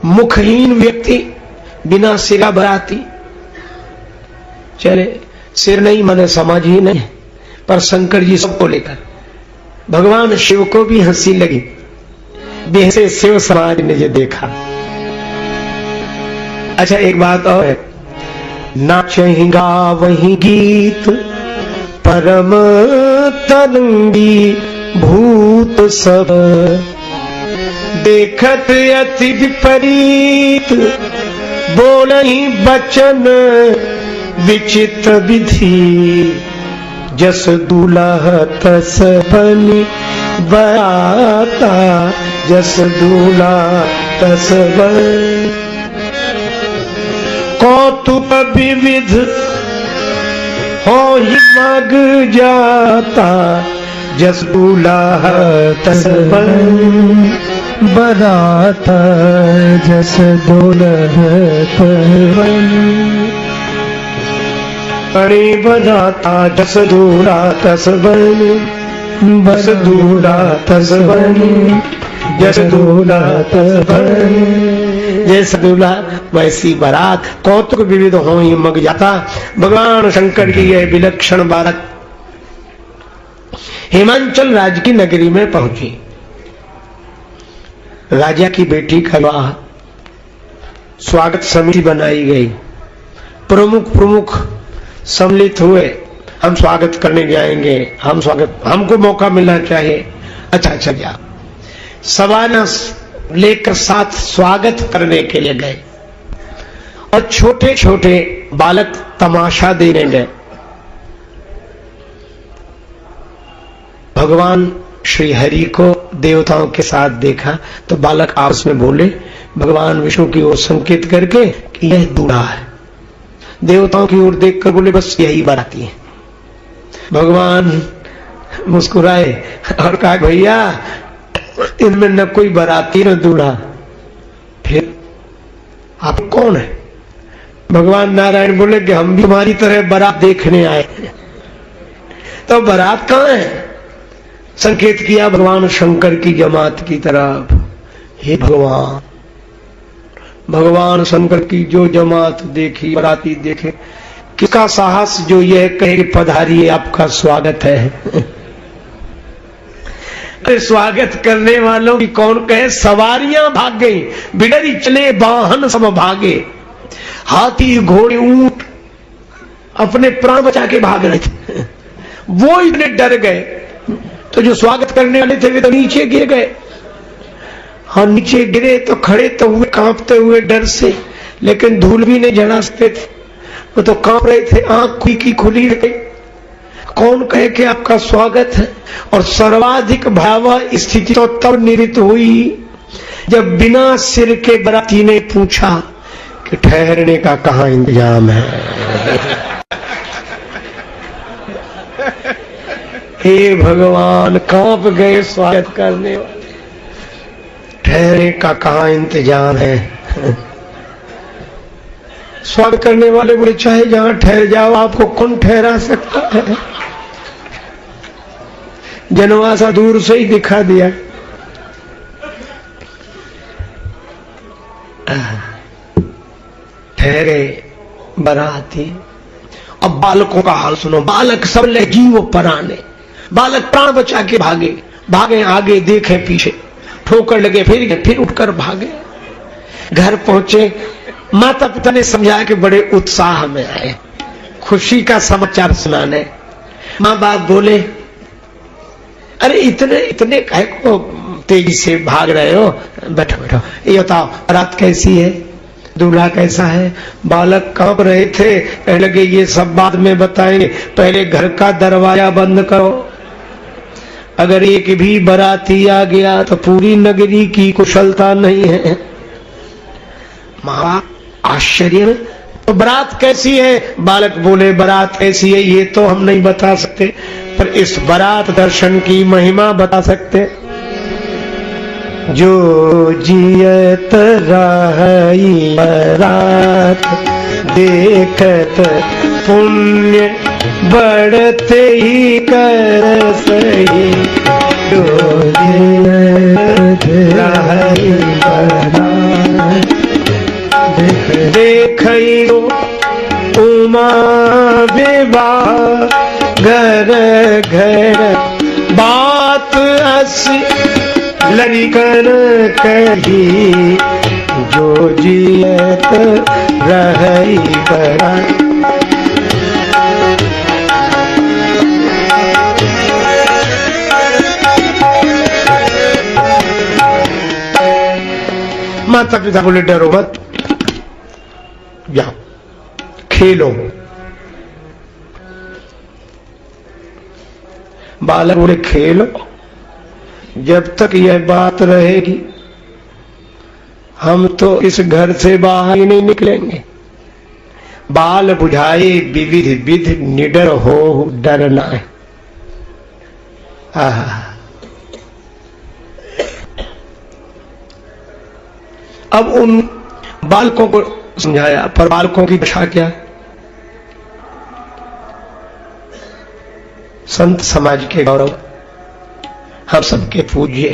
मुखहीन व्यक्ति, बिना सिरा बराती चले। सिर नहीं माने समाज ही नहीं, पर शंकर जी सबको लेकर। भगवान शिव को भी हंसी लगी, बेहसे शिव समाज ने जो देखा। अच्छा एक बात और है, नाचहि गावहि गीत परम तरंगी भूत सब, देखत अति विपरीत बोलहि बचन विचित्र विधि, जस दूल्हा तस बनि बराता, जस दूल्हा तस बनि। कौतुक विविध हो ही मग जाता, जस दूल्हा तस बनि बराता, जस दूल्हा तस बनि। अरे बजाता जस दूल्हा तस बनि, बस दूल्हा तस बनि, जस दूल्हा तस बनि। जैसे दूल्हा वैसी बारात, कौतुक विविध हो ही मग जाता। भगवान शंकर की यह विलक्षण बारात हिमांचल राज्य की नगरी में पहुंची। राजा की बेटी का विवाह, स्वागत समिति बनाई गई, प्रमुख सम्मिलित हुए, हम स्वागत करने जाएंगे, हम स्वागत, हमको मौका मिलना चाहिए। अच्छा जा, सवाना लेकर साथ स्वागत करने के लिए गए और छोटे छोटे बालक तमाशा देने गए। भगवान श्री हरि को देवताओं के साथ देखा तो बालक आपस में बोले, भगवान विष्णु की ओर संकेत करके कि यह दूल्हा है। देवताओं की ओर देखकर बोले, बस यही बाराती है। भगवान मुस्कुराए और कहा, भैया इनमें न कोई बाराती न दूल्हा, फिर आप कौन है? भगवान नारायण बोले कि हम भी हमारी तरह बारात देखने आए। तो बारात कहां है? संकेत किया भगवान शंकर की जमात की तरफ। हे भगवान, भगवान शंकर की जो जमात देखी, बाराती देखे, किसका साहस जो यह कहे पधारिए आपका स्वागत है। अरे स्वागत करने वालों की कौन कहे, सवारियां भाग गई, बिडरी चले वाहन सब भागे, हाथी घोड़े ऊंट अपने प्राण बचा के भाग रहे थे। वो इतने डर गए, तो जो स्वागत करने वाले थे वे तो नीचे गिर गए। हाँ, नीचे गिरे तो खड़े तो हुए कांपते हुए डर से, लेकिन धूल भी नहीं जला सकते थे, वो तो कांप रहे थे, आंख की खुली रही। कौन कहे कि आपका स्वागत है? और सर्वाधिक भयावह स्थिति तो तब निरित हुई जब बिना सिर के बाराती ने पूछा कि ठहरने का कहां इंतजाम है। हे भगवान, कांप गए स्वागत करने वाले, ठहरने का कहां इंतजाम है। स्वागत करने वाले बोले, चाहे जहां ठहर जाओ, आपको कौन ठहरा सकता है? जनवासा दूर से ही दिखा दिया। ठहरे बाराती। अब बालकों का हाल सुनो। बालक सब ले जीव पराने, बालक प्राण बचा के भागे, भागे आगे देखे पीछे, ठोकर लगे फिर उठकर भागे। घर पहुंचे, माता पिता ने समझाया कि बड़े उत्साह में आए, खुशी का समाचार सुनाने। माँ बाप बोले, अरे इतने कहे को तेजी से भाग रहे हो, बैठो ये बताओ रात कैसी है, दूल्हा कैसा है? बालक कांप रहे थे, कहने लगे ये सब बाद में बताएंगे, पहले घर का दरवाजा बंद करो। अगर एक भी बाराती आ गया तो पूरी नगरी की कुशलता नहीं है। माँ आश्चर्य में, तो बारात कैसी है? बालक बोले, बारात कैसी है ये तो हम नहीं बता सकते, पर इस बारात दर्शन की महिमा बता सकते। जो जियत रही बारात देखत पुण्य बढ़ते ही कर सही। जो जियत रही बारात देखो उमा विवाह घर घर बात असी लड़कन कही जो जियत रही बड़ा। माता पिता बोले डरो मत, जाओ खेलो। बालक बोले खेलो, जब तक यह बात रहेगी हम तो इस घर से बाहर ही नहीं निकलेंगे। बाल बुझाए विविध विधि निडर हो डरना है। अब उन बालकों को समझाया, पर बालकों की दशा क्या है? संत समाज के गौरव, हम सबके पूज्य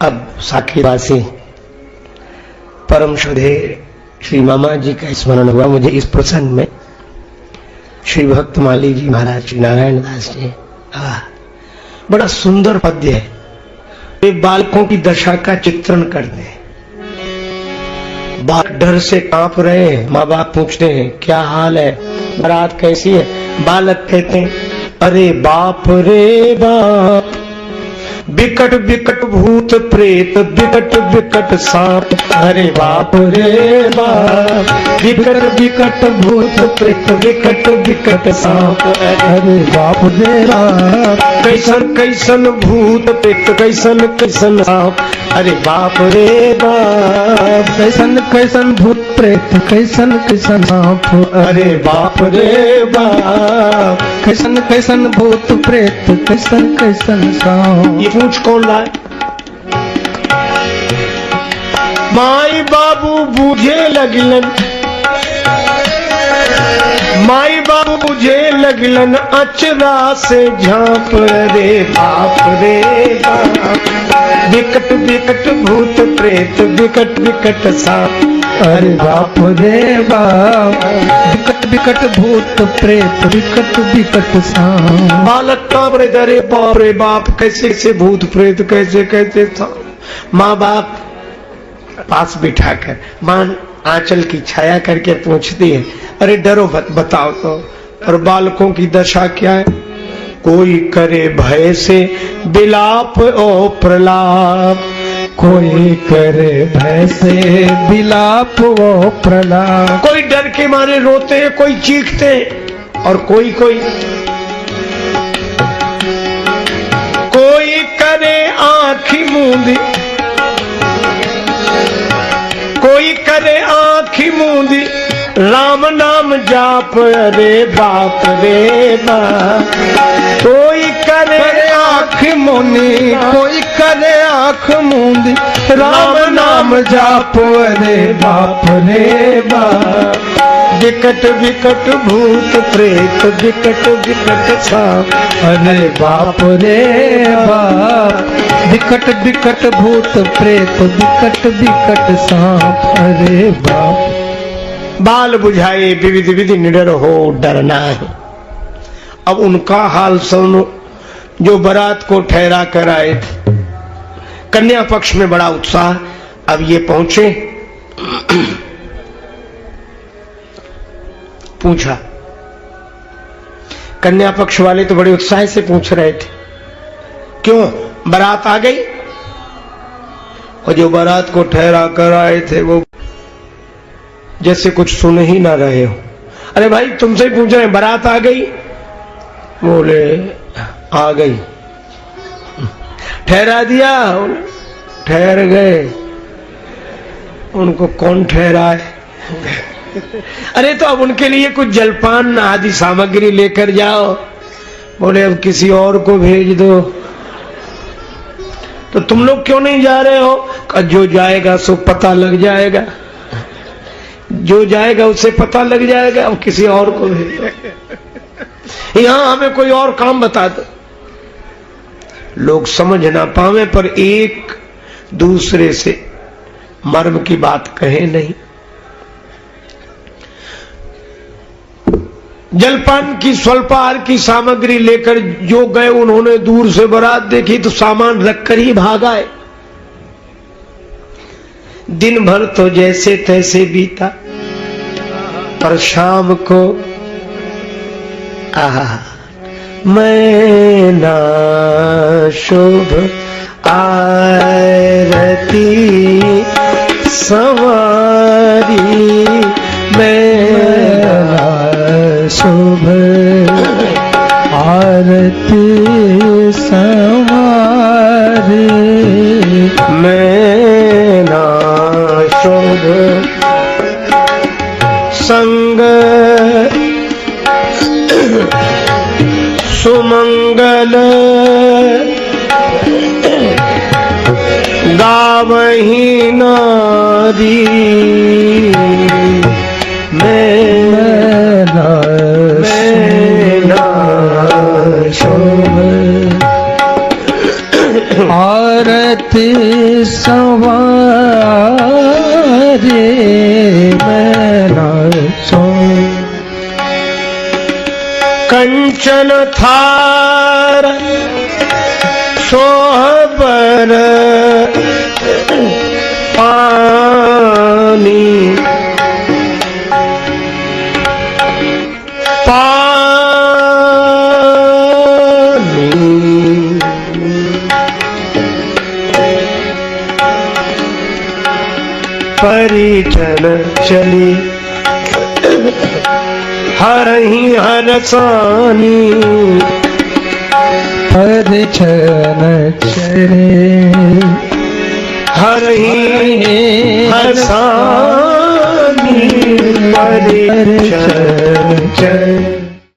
अब साखीवासी परम श्रद्धेय श्री मामा जी का स्मरण हुआ मुझे इस प्रसंग में। श्री भक्तमाली जी महाराज, श्री नारायण दास जी, बड़ा सुंदर पद्य है। वे बालकों की दशा का चित्रण करते हैं। बालक डर से कांप रहे हैं, माँ बाप पूछते हैं क्या हाल है, बारात कैसी है? बालक कहते हैं अरे बाप रे बाप, बिकट बिकट भूत प्रेत बिकट बिकट सांप। अरे बाप रे बाप, बिकट बिकट भूत प्रेत बिकट बिकट सांप। अरे बाप रे बाप, कैसन कैसन भूत प्रेत कैसन कैसन सांप। अरे बाप रे बाप, कैसन कैसन भूत प्रेत कैसन कैसन सांप। अरे बाप रे बाप, कैसन कैसन भूत प्रेत कैसन कैसन सांप। ये पूछ कौन लाए? माई बाबू बूझे लगलन, माई बाबू बुझे लगलन अचरा से झांप। रे बाप रे बाप, बिकट बिकट भूत प्रेत बिकट बिकट सांप। अरे बाप रे बाप, बिकट बिकट भूत प्रेत बिकट बिकट सांप। बालक कांप रहे, अरे बाप रे बाप, कैसे कैसे भूत प्रेत कैसे कैसे सांप। माँ बाप पास बिठाकर मां आंचल की छाया करके पूछती है अरे डरो बताओ तो। और बालकों की दशा क्या है? कोई करे भय से बिलाप ओ प्रलाप, कोई करे भय से बिलाप ओ प्रलाप। कोई डर के मारे रोते हैं, कोई चीखते हैं, और कोई करे आंखी मूंदी, कोई करे आंखी मूंदी राम नाम जाप। अरे बाप रे बाप, कोई करे आंख मूंदी, कोई करे आंख मूंदी राम नाम जाप। अरे बाप रे बाप, बिकट बिकट भूत प्रेत बिकट बिकट सांप। अरे बाप रे बाप, बिकट बिकट भूत प्रेत बिकट बिकट सांप। अरे बाप। बाल बुझाए विविध विधि निडर हो डरना है। अब उनका हाल सुनो जो बारात को ठहरा कर आए थे। कन्या पक्ष में बड़ा उत्साह। अब ये पहुंचे, पूछा, कन्या पक्ष वाले तो बड़े उत्साह से पूछ रहे थे क्यों बारात आ गई? और जो बारात को ठहरा कर आए थे वो जैसे कुछ सुन ही ना रहे हो। अरे भाई तुमसे ही पूछ रहे हैं बारात आ गई? बोले आ गई। ठहरा दिया? ठहर गए। उनको कौन ठहराए? अरे तो अब उनके लिए कुछ जलपान आदि सामग्री लेकर जाओ। बोले अब किसी और को भेज दो। तो तुम लोग क्यों नहीं जा रहे हो? जो जाएगा सो पता लग जाएगा, जो जाएगा उसे पता लग जाएगा, अब किसी और को भेज। यहां हमें कोई और काम बता दो। लोग समझ ना पावे पर एक दूसरे से मर्म की बात कहे नहीं। जलपान की स्वल्पाहार की सामग्री लेकर जो गए, उन्होंने दूर से बारात देखी तो सामान रखकर ही भाग आए। दिन भर तो जैसे तैसे बीता, पर शाम को मैं ना शुभ आरती संवारी, मेरा शुभ आरती संवारी, मैं ना शुभ संग सुमंगल गावही नारी, मेरा शुभ आरती संवारी, मेरा शुभ कंचन थार सोहबर पानी, परिजन चली हरहि हरसानी, परिजन चले हरहि हरसानी, परिजन चले।